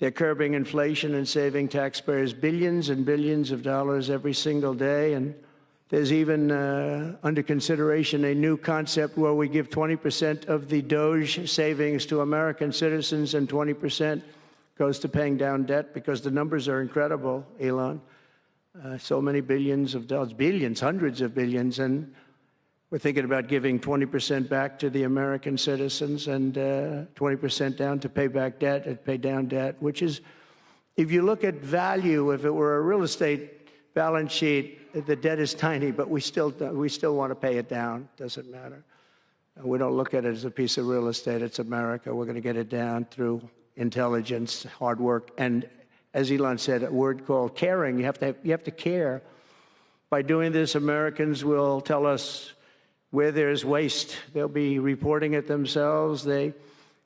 They're curbing inflation and saving taxpayers billions and billions of dollars every single day. And there's even under consideration a new concept where we give 20% of the DOGE savings to American citizens and 20% goes to paying down debt, because the numbers are incredible, Elon. So many billions of dollars, billions, hundreds of billions. And we're thinking about giving 20% back to the American citizens and 20% down to pay back debt and pay down debt, which is, if you look at value, if it were a real estate balance sheet, the debt is tiny, but we still want to pay it down. Doesn't matter. We don't look at it as a piece of real estate. It's America. We're going to get it down through intelligence, hard work, and, as Elon said, a word called caring. You have to care. By doing this, Americans will tell us where there's waste. They'll be reporting it themselves. They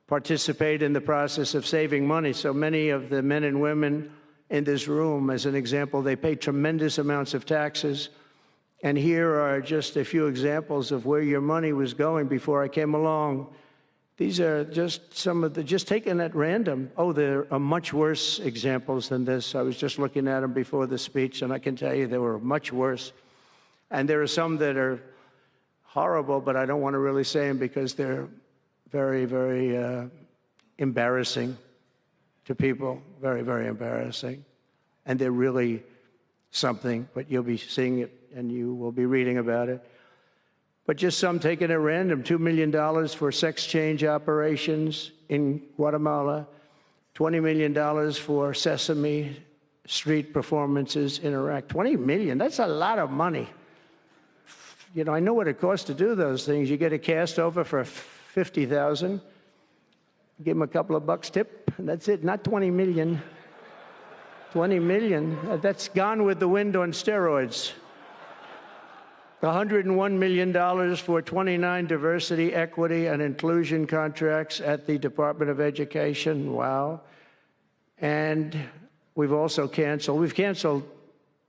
participate in the process of saving money. So many of the men and women in this room, as an example, they pay tremendous amounts of taxes. And here are just a few examples of where your money was going before I came along. These are just some of the, just taken at random. Oh, there are much worse examples than this. I was just looking at them before the speech, and I can tell you they were much worse. And there are some that are horrible, but I don't want to really say them because they're very, very embarrassing to people. Very, very embarrassing. And they're really something, but you'll be seeing it and you will be reading about it. But just some taken at random. $2 million for sex change operations in Guatemala, $20 million for Sesame Street performances in Iraq. $20 million, that's a lot of money. You know, I know what it costs to do those things. You get a cast over for $50,000, give them a couple of bucks tip, and that's it. Not 20 million. 20 million, that's Gone with the Wind on steroids. $101 million for 29 diversity, equity, and inclusion contracts at the Department of Education. Wow. And we've canceled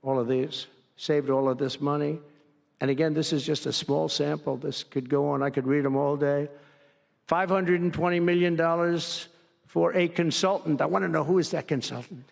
all of these, saved all of this money. And again, this is just a small sample. This could go on. I could read them all day. $520 million for a consultant. I want to know, who is that consultant?